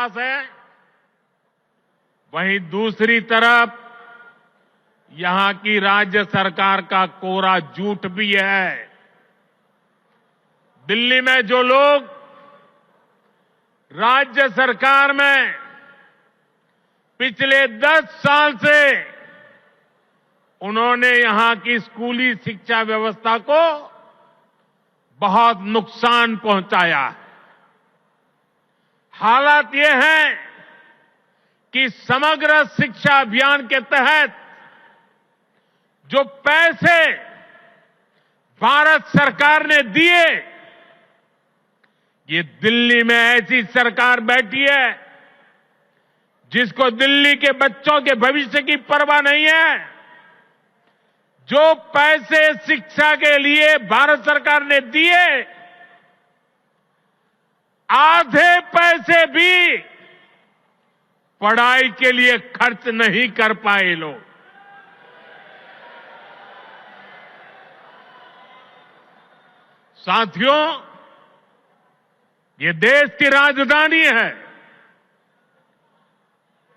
विकास है, वहीं दूसरी तरफ यहां की राज्य सरकार का कोरा झूठ भी है। दिल्ली में जो लोग राज्य सरकार में पिछले 10 साल से उन्होंने यहां की स्कूली शिक्षा व्यवस्था को बहुत नुकसान पहुंचाया है। हालात ये है कि समग्र शिक्षा अभियान के तहत जो पैसे भारत सरकार ने दिए, ये दिल्ली में ऐसी सरकार बैठी है जिसको दिल्ली के बच्चों के भविष्य की परवाह नहीं है। जो पैसे शिक्षा के लिए भारत सरकार ने दिए, आधे पैसे भी पढ़ाई के लिए खर्च नहीं कर पाए लोग। साथियों, ये देश की राजधानी है।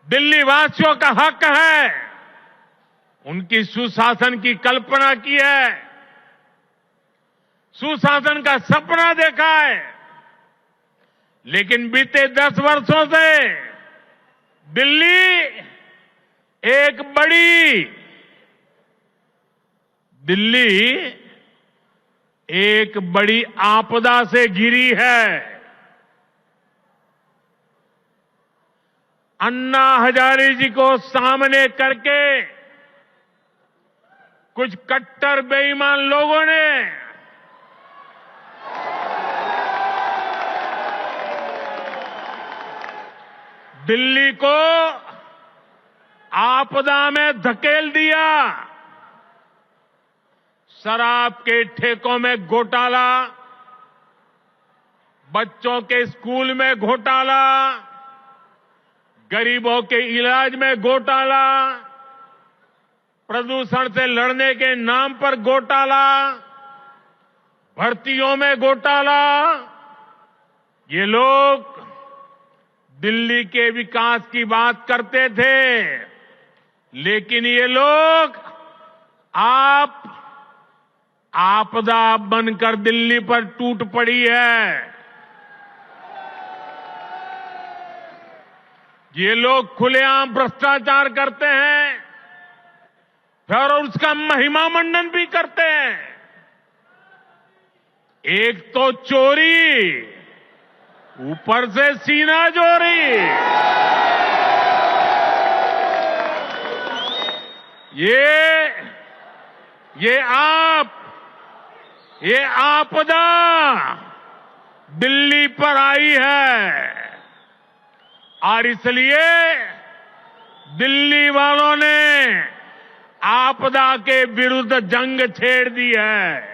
दिल्ली वासियों का हक है, उनकी सुशासन की कल्पना की है, सुशासन का सपना देखा है। लेकिन बीते 10 वर्षों से दिल्ली एक बड़ी आपदा से घिरी है। अन्ना हजारे जी को सामने करके कुछ कट्टर बेईमान लोगों ने दिल्ली को आपदा में धकेल दिया। शराब के ठेकों में घोटाला, बच्चों के स्कूल में घोटाला, गरीबों के इलाज में घोटाला, प्रदूषण से लड़ने के नाम पर घोटाला, भर्तियों में घोटाला। ये लोग दिल्ली के विकास की बात करते थे, लेकिन ये लोग आपदा बनकर दिल्ली पर टूट पड़ी है। ये लोग खुलेआम भ्रष्टाचार करते हैं, फिर उसका महिमा मंडन भी करते हैं। एक तो चोरी, ऊपर से सीना चोरी। ये आपदा दिल्ली पर आई है और इसलिए दिल्ली वालों ने आपदा के विरुद्ध जंग छेड़ दी है।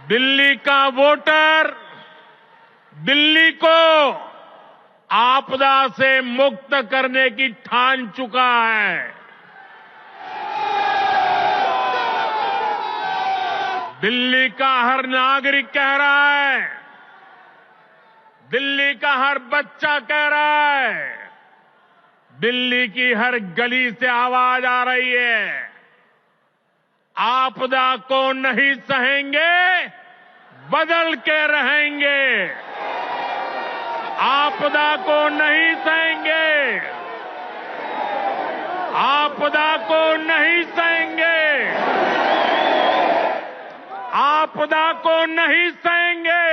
दिल्ली का वोटर दिल्ली को आपदा से मुक्त करने की ठान चुका है। दिल्ली का हर नागरिक कह रहा है, दिल्ली का हर बच्चा कह रहा है, दिल्ली की हर गली से आवाज आ रही है, आपदा को नहीं सहेंगे, बदल के रहेंगे। आपदा को नहीं सहेंगे, आपदा को नहीं सहेंगे, आपदा को नहीं सहेंगे,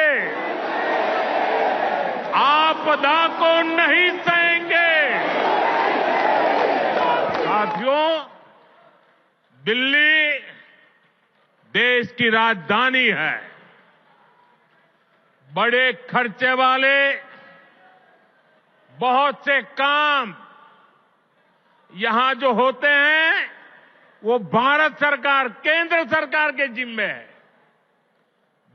आपदा को नहीं सहेंगे। साथियों, दिल्ली देश की राजधानी है। बड़े खर्चे वाले बहुत से काम यहां जो होते हैं वो भारत सरकार, केंद्र सरकार के जिम्मे है।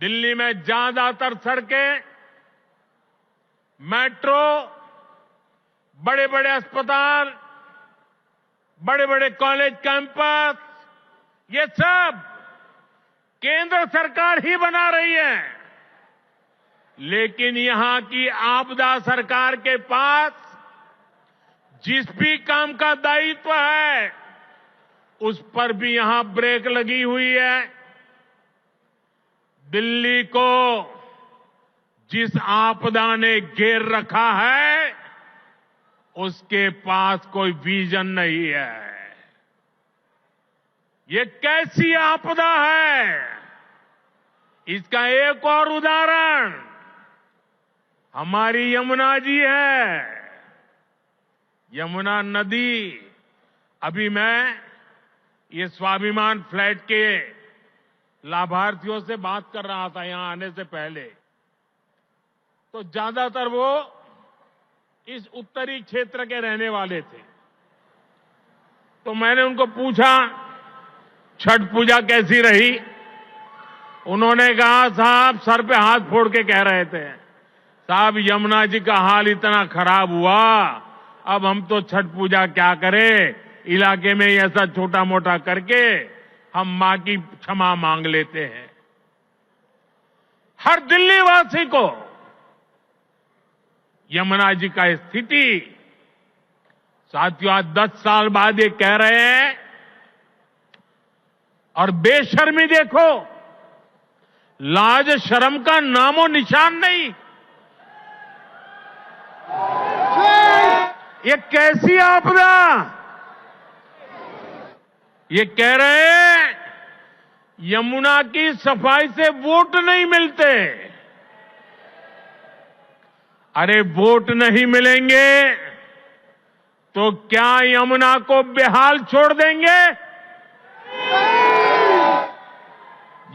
दिल्ली में ज्यादातर सड़कें, मेट्रो, बड़े बड़े अस्पताल, बड़े बड़े कॉलेज कैंपस, ये सब केंद्र सरकार ही बना रही है। लेकिन यहां की आपदा सरकार के पास जिस भी काम का दायित्व है उस पर भी यहां ब्रेक लगी हुई है। दिल्ली को जिस आपदा ने घेर रखा है उसके पास कोई विजन नहीं है। ये कैसी आपदा है, इसका एक और उदाहरण हमारी यमुना जी है। यमुना नदी, अभी मैं ये स्वाभिमान फ्लैट के लाभार्थियों से बात कर रहा था यहां आने से पहले, तो ज्यादातर वो इस उत्तरी क्षेत्र के रहने वाले थे। तो मैंने उनको पूछा छठ पूजा कैसी रही। उन्होंने कहा साहब, सर पे हाथ फोड़ के कह रहे थे, साहब यमुना जी का हाल इतना खराब हुआ, अब हम तो छठ पूजा क्या करें, इलाके में ऐसा छोटा मोटा करके हम मां की क्षमा मांग लेते हैं। हर दिल्ली वासी को यमुना जी का स्थिति, साथियों आज 10 साल बाद ये कह रहे हैं, और बेशर्मी देखो, लाज शर्म का नामो निशान नहीं। ये कैसी आपदा, ये कह रहे हैं यमुना की सफाई से वोट नहीं मिलते। अरे वोट नहीं मिलेंगे तो क्या यमुना को बेहाल छोड़ देंगे?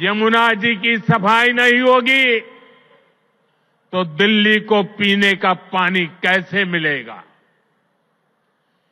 यमुना जी की सफाई नहीं होगी तो दिल्ली को पीने का पानी कैसे मिलेगा?